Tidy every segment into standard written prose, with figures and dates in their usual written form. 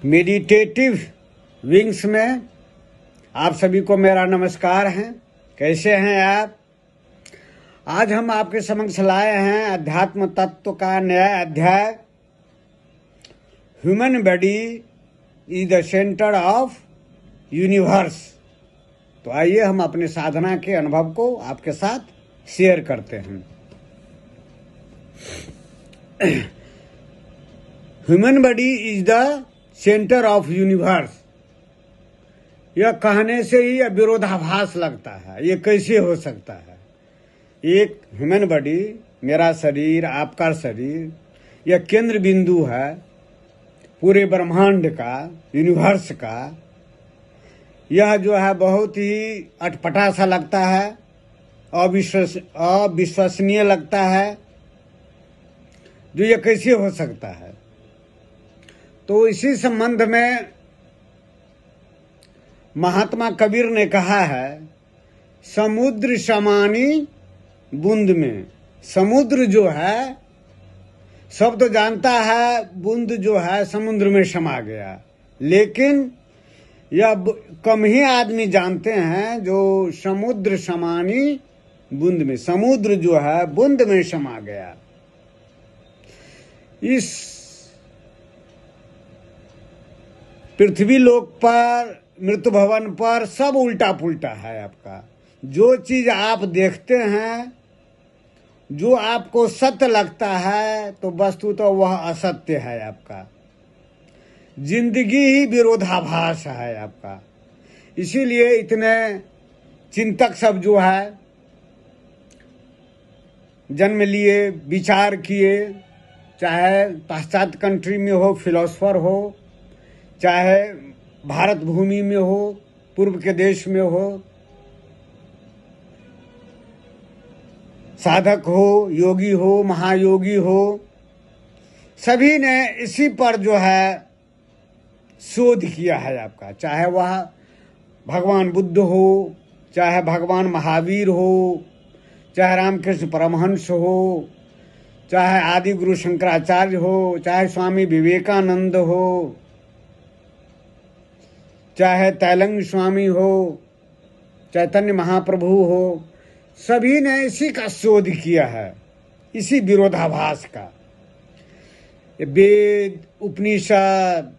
Meditative wings में आप सभी को मेरा नमस्कार है। कैसे हैं आप? आज हम आपके समक्ष लाए हैं अध्यात्म तत्व का नया अध्याय, human body is the centre of universe. तो आइए हम अपने साधना के अनुभव को आपके साथ शेयर करते हैं। Human body is the centre of universe. यह कहने से ही यह विरोधाभास लगता है। ये कैसे हो सकता है? एक ह्यूमन बॉडी, मेरा शरीर, आपका शरीर, यह केंद्र बिंदु है पूरे ब्रह्मांड का, यूनिवर्स का। यह जो है बहुत ही अटपटा सा लगता है, अविश्वसनीय लगता है। जो ये कैसे हो सकता है? तो इसी संबंध में महात्मा कबीर ने कहा है, समुद्र समानी बूंद में। समुद्र जो है, सब तो जानता है बूंद जो है समुद्र में समा गया, लेकिन यह कम ही आदमी जानते हैं जो समुद्र समानी बूंद में, समुद्र जो है बूंद में समा गया। इस पृथ्वी लोक पर, मृत्यु भवन पर सब उल्टा पुल्टा है आपका। जो चीज आप देखते हैं, जो आपको सत्य लगता है, तो वस्तु तो वह असत्य है आपका। जिंदगी ही विरोधाभास है आपका। इसीलिए इतने चिंतक सब जो है जन्म लिए, विचार किए, चाहे पाश्चात्य कंट्री में हो, फिलोसफर हो, चाहे भारत भूमि में हो, पूर्व के देश में हो, साधक हो, योगी हो, महायोगी हो, सभी ने इसी पर जो है शोध किया है आपका। चाहे वह भगवान बुद्ध हो, चाहे भगवान महावीर हो, चाहे रामकृष्ण परमहंस हो, चाहे आदि गुरु शंकराचार्य हो, चाहे स्वामी विवेकानंद हो, चाहे तैलंग स्वामी हो, चैतन्य महाप्रभु हो, सभी ने इसी का शोध किया है, इसी विरोधाभास का। वेद, उपनिषद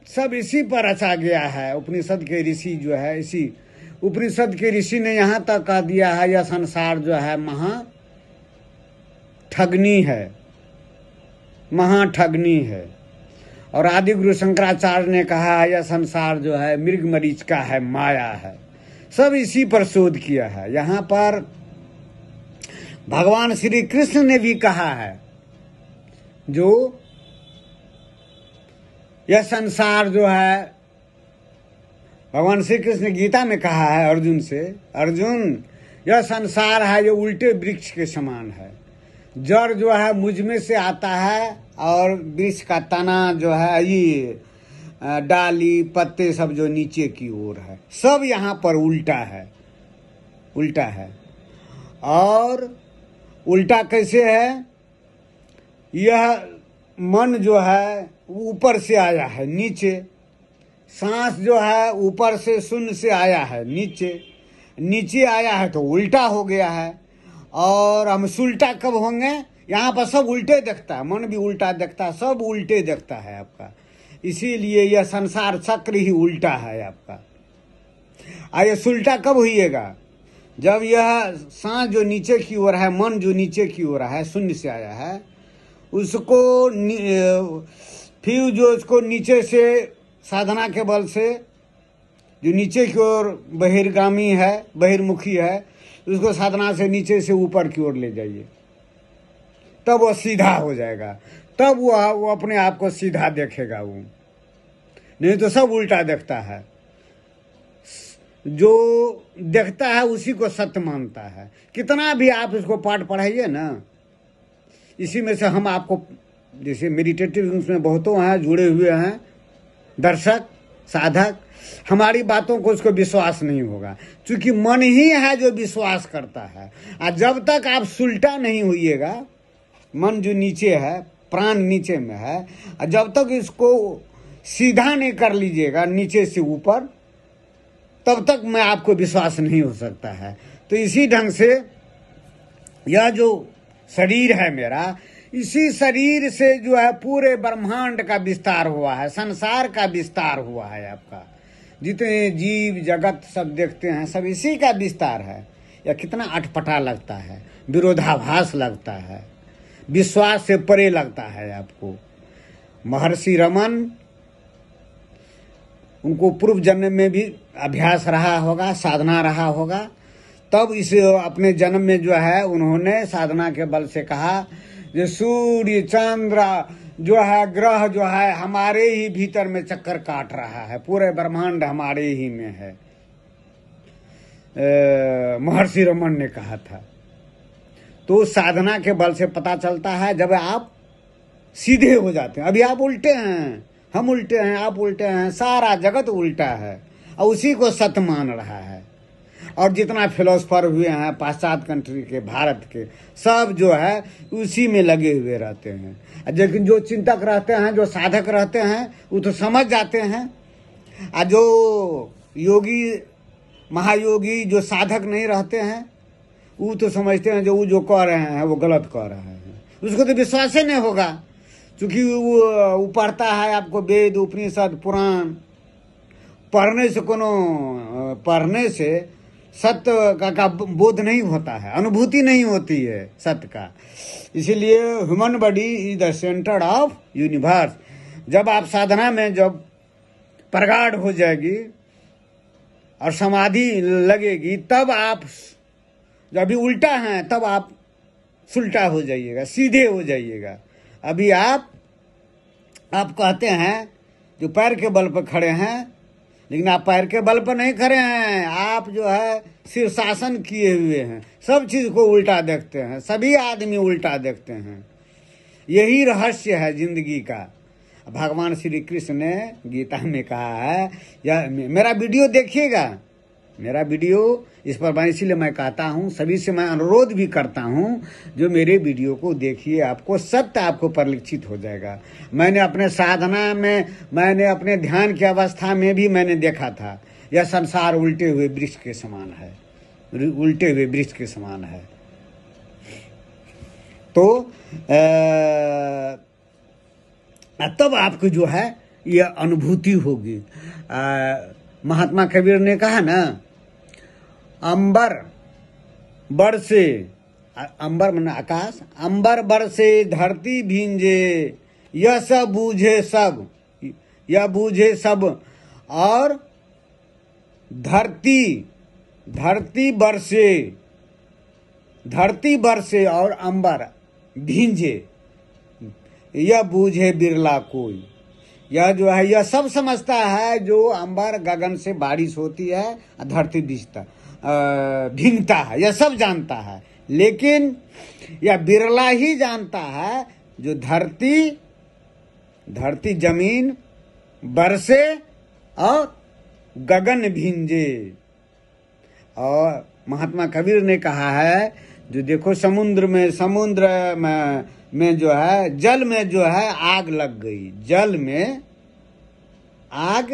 सब इसी पर रचा गया है। उपनिषद के ऋषि जो है, इसी उपनिषद के ऋषि ने यहाँ तक कह दिया है, यह संसार जो है महाठगनी है, महाठगनी है। और आदि गुरु शंकराचार्य ने कहा है, यह संसार जो है मृग मरीच का है, माया है। सब इसी पर शोध किया है। यहाँ पर भगवान श्री कृष्ण ने भी कहा है, जो यह संसार जो है, भगवान श्री कृष्ण ने गीता में कहा है अर्जुन से, अर्जुन यह संसार है जो उल्टे वृक्ष के समान है। जड़ जो है मुझ में से आता है, और वृक्ष का तना जो है, ये डाली पत्ते सब जो नीचे की ओर है, सब यहाँ पर उल्टा है, उल्टा है। और उल्टा कैसे है? यह मन जो है ऊपर से आया है नीचे, सांस जो है ऊपर से शून्य से आया है नीचे, नीचे आया है तो उल्टा हो गया है। और हम सुलटा कब होंगे? यहाँ पर सब उल्टे देखता है, मन भी उल्टा देखता है, सब उल्टे देखता है आपका। इसीलिए यह संसार चक्र ही उल्टा है आपका। ये सुलटा कब होइएगा? जब यह सांस जो नीचे की ओर है, मन जो नीचे की ओर है, शून्य से आया है, उसको फिर जो उसको नीचे से साधना के बल से जो नीचे की ओर बहिर्गामी है, बहिर्मुखी है, उसको साधना से नीचे से ऊपर की ओर ले जाइए, तब वो सीधा हो जाएगा। तब वो अपने आप को सीधा देखेगा। वो नहीं तो सब उल्टा देखता है। जो देखता है उसी को सत्य मानता है। कितना भी आप इसको पाठ पढ़ाइए ना, इसी में से हम आपको, जैसे मेडिटेटिव में बहुतों हैं जुड़े हुए हैं दर्शक, साधक, हमारी बातों को उसको विश्वास नहीं होगा, क्योंकि मन ही है जो विश्वास करता है। और जब तक आप सुलटा नहीं होइएगा, मन जो नीचे है, प्राण नीचे में है, और जब तक इसको सीधा नहीं कर लीजिएगा नीचे से ऊपर, तब तक मैं आपको विश्वास नहीं हो सकता है। तो इसी ढंग से यह जो शरीर है मेरा, इसी शरीर से जो है पूरे ब्रह्मांड का विस्तार हुआ है, संसार का विस्तार हुआ है। आपका जितने जीव जगत सब देखते हैं सब इसी का विस्तार है। यह कितना अटपटा लगता है, विरोधाभास लगता है, विश्वास से परे लगता है आपको। महर्षि रमन, उनको पूर्व जन्म में भी अभ्यास रहा होगा, साधना रहा होगा, तब इस अपने जन्म में जो है उन्होंने साधना के बल से कहा जो सूर्य चंद्र जो है ग्रह जो है हमारे ही भीतर में चक्कर काट रहा है, पूरे ब्रह्मांड हमारे ही में है। महर्षि रमन ने कहा था। तो साधना के बल से पता चलता है जब आप सीधे हो जाते हैं। अभी आप उल्टे हैं, हम उल्टे हैं, आप उल्टे हैं, सारा जगत उल्टा है और उसी को सत्य मान रहा है। और जितना फिलोसफर हुए हैं पाश्चात्य कंट्री के, भारत के, सब जो है उसी में लगे हुए रहते हैं। लेकिन जो चिंतक रहते हैं, जो साधक रहते हैं, वो तो समझ जाते हैं। और जो योगी महायोगी जो साधक नहीं रहते हैं, वो तो समझते हैं जो वो जो कह रहे हैं वो गलत कह रहे हैं, उसको तो विश्वास ही नहीं होगा। क्योंकि वो पढ़ता है आपको वेद उपनिषद पुराण, पढ़ने से सत्य का बोध नहीं होता है, अनुभूति नहीं होती है सत्य का। इसीलिए human body is the centre of universe. जब आप साधना में जब प्रगाढ़ हो जाएगी और समाधि लगेगी, तब आप जब भी उल्टा हैं तब आप सुलटा हो जाइएगा, सीधे हो जाइएगा। अभी आप कहते हैं जो पैर के बल पर खड़े हैं, लेकिन आप पैर के बल पर नहीं खड़े हैं, आप जो है शीर्षासन किए हुए हैं, सब चीज को उल्टा देखते हैं, सभी आदमी उल्टा देखते हैं। यही रहस्य है जिंदगी का। भगवान श्री कृष्ण ने गीता में कहा है, या मेरा वीडियो देखिएगा, मेरा वीडियो इस पर मैं इसीलिए मैं कहता हूँ, सभी से मैं अनुरोध भी करता हूँ जो मेरे वीडियो को देखिए, आपको सत्य आपको परिलक्षित हो जाएगा। मैंने अपने साधना में, मैंने अपने ध्यान की अवस्था में भी मैंने देखा था, यह संसार उल्टे हुए वृक्ष के समान है, उल्टे हुए वृक्ष के समान है। तो तब आपको जो है यह अनुभूति होगी। महात्मा कबीर ने कहा ना, अंबर बरसे, अंबर माने आकाश, अंबर बरसे धरती भींजे, यह सब बूझे सब, यह बूझे सब। और धरती बरसे और अंबर भींजे, यह बूझे बिरला कोई। यह जो है यह सब समझता है जो अंबर गगन से बारिश होती है, धरती भींगता है, यह सब जानता है। लेकिन यह बिरला ही जानता है जो धरती जमीन बरसे और गगन भींजे। और महात्मा कबीर ने कहा है जो देखो समुद्र में जो है, जल में जो है आग लग गई, जल में आग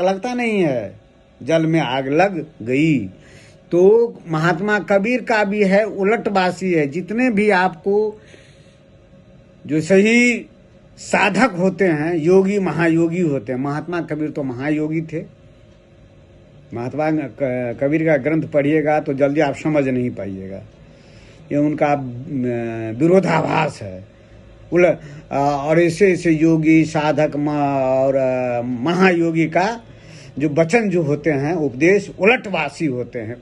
लगता नहीं है, जल में आग लग गई। तो महात्मा कबीर का भी है उलटवासी है। जितने भी आपको जो सही साधक होते हैं, योगी महायोगी होते हैं, महात्मा कबीर तो महायोगी थे। महात्मा कबीर का ग्रंथ पढ़िएगा तो जल्दी आप समझ नहीं पाइएगा, ये उनका विरोधाभास है। और ऐसे योगी साधक और महायोगी का जो वचन जो होते हैं, उपदेश उलटवासी होते हैं,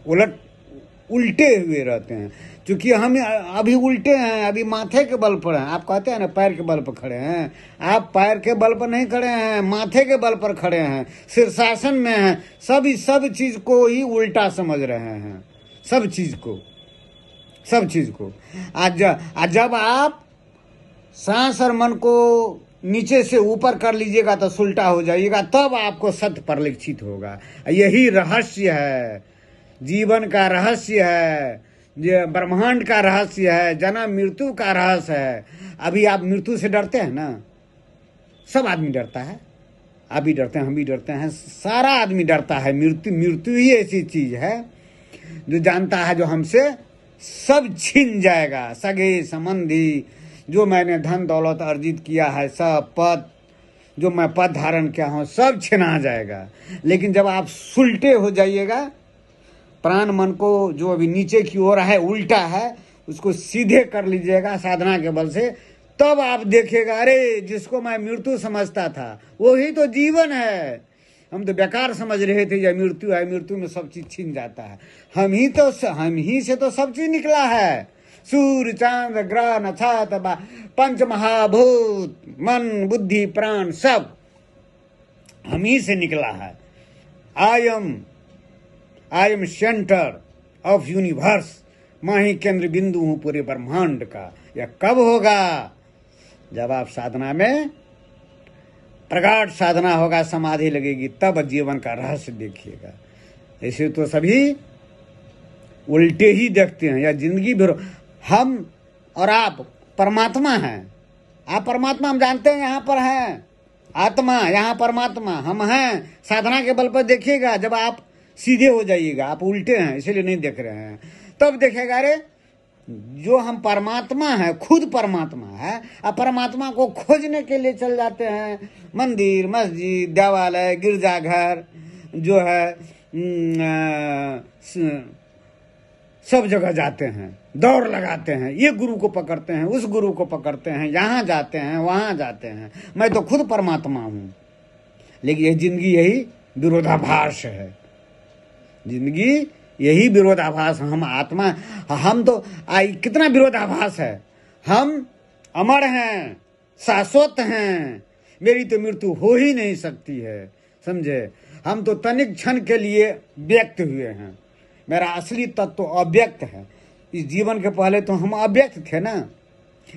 उल्टे हुए रहते हैं। क्योंकि हम अभी उल्टे हैं, अभी माथे के बल पर हैं। आप कहते हैं ना पैर के बल पर खड़े हैं, आप पैर के बल पर नहीं खड़े हैं, माथे के बल पर खड़े हैं, शीर्षासन में हैं। सब चीज को ही उल्टा समझ रहे हैं, सब चीज को। आज जब आप सांस और मन को नीचे से ऊपर कर लीजिएगा तो सुलटा हो जाइएगा, तब आपको सत्य परिलक्षित होगा। यही रहस्य है, जीवन का रहस्य है, ब्रह्मांड का रहस्य है, जन्म मृत्यु का रहस्य है। अभी आप मृत्यु से डरते हैं ना, सब आदमी डरता है, आप भी डरते हैं, हम भी डरते हैं, सारा आदमी डरता है। मृत्यु ही ऐसी चीज है जो जानता है जो हमसे सब छीन जाएगा, सगे संबंधी, जो मैंने धन दौलत अर्जित किया है, सब पद जो मैं पद धारण किया हूं सब छिना जाएगा। लेकिन जब आप सुलटे हो जाइएगा, प्राण मन को जो अभी नीचे की ओर है, उल्टा है, उसको सीधे कर लीजिएगा साधना के बल से, तब आप देखिएगा अरे जिसको मैं मृत्यु समझता था वही तो जीवन है। हम तो बेकार समझ रहे थे यह मृत्यु है, मृत्यु में सब चीज छीन जाता है। हम ही से तो सब चीज निकला है, सूर्य चांद ग्रह नक्षत्र पंच महाभूत मन बुद्धि प्राण सब हम ही से निकला है। I am centre of universe, मैं ही केंद्र बिंदु हूं पूरे ब्रह्मांड का। यह कब होगा? जब आप साधना में प्रगाढ़ साधना होगा, समाधि लगेगी, तब जीवन का रहस्य देखिएगा। ऐसे तो सभी उल्टे ही देखते हैं। या जिंदगी भर हम और आप परमात्मा हैं, आप परमात्मा हम जानते हैं, यहाँ पर हैं आत्मा, यहाँ परमात्मा हम हैं। साधना के बल पर देखिएगा, जब आप सीधे हो जाइएगा, आप उल्टे हैं इसीलिए नहीं देख रहे हैं, तब देखेगा अरे जो हम परमात्मा है, खुद परमात्मा है। अब परमात्मा को खोजने के लिए चल जाते हैं मंदिर मस्जिद देवालय गिरजाघर जो है, सब जगह जाते हैं, दौड़ लगाते हैं, ये गुरु को पकड़ते हैं, उस गुरु को पकड़ते हैं, यहाँ जाते हैं वहाँ जाते हैं। मैं तो खुद परमात्मा हूँ। लेकिन यह जिंदगी यही विरोधाभास है, जिंदगी यही विरोधाभास। हम आत्मा, हम तो कितना विरोधाभास है। हम अमर हैं, शाश्वत हैं, मेरी तो मृत्यु हो ही नहीं सकती है, समझे। हम तो तनिक क्षण के लिए व्यक्त हुए हैं, मेरा असली तत्व तो अव्यक्त है। इस जीवन के पहले तो हम अव्यक्त थे ना,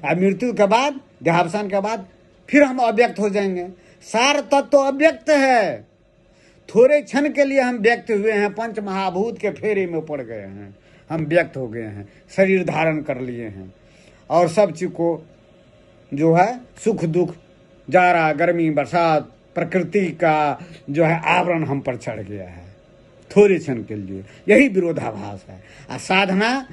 अब मृत्यु के बाद, देहावसान के बाद फिर हम अव्यक्त हो जाएंगे। सार तत्व तो अव्यक्त है, थोड़े क्षण के लिए हम व्यक्त हुए हैं, पंच महाभूत के फेरे में पड़ गए हैं, हम व्यक्त हो गए हैं, शरीर धारण कर लिए हैं, और सब चीज को जो है सुख दुख जाड़ा गर्मी बरसात प्रकृति का जो है आवरण हम पर चढ़ गया है थोड़े क्षण के लिए। यही विरोधाभास है। और साधना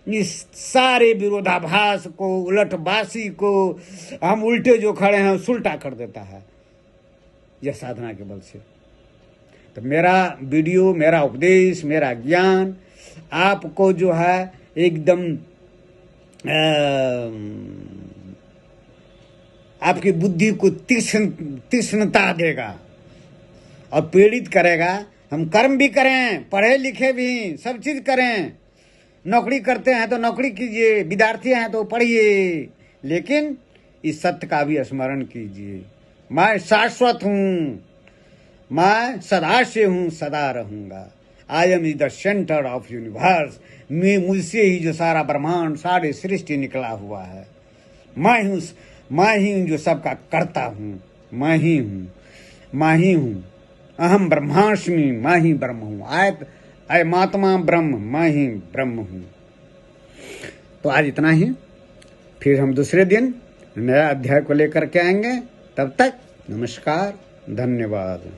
इस सारे विरोधाभास को, उलटबासी को, हम उल्टे जो खड़े हैं सुलटा कर देता है, यह साधना के बल से। तो मेरा वीडियो, मेरा उपदेश, मेरा ज्ञान आपको जो है एकदम आपकी बुद्धि को तीक्ष्णता देगा और प्रेरित करेगा। हम कर्म भी करें, पढ़े लिखे भी, सब चीज करें। नौकरी करते हैं तो नौकरी कीजिए, विद्यार्थी हैं तो पढ़िए, लेकिन इस सत्य का भी स्मरण कीजिए, मैं शाश्वत हूँ, मैं सदा से हूँ, सदा रहूंगा। I am is the centre of universe, मुझसे ही जो सारा ब्रह्मांड सारे सृष्टि निकला हुआ है। मैं ही हूँ जो सबका करता हूँ, मैं ही हूँ। अहम ब्रह्मास्मि, मैं ही ब्रह्म हूँ। आत्मा ब्रह्म, मैं ही ब्रह्म हूँ। तो आज इतना ही, फिर हम दूसरे दिन नया अध्याय को लेकर के आएंगे। तब तक नमस्कार, धन्यवाद।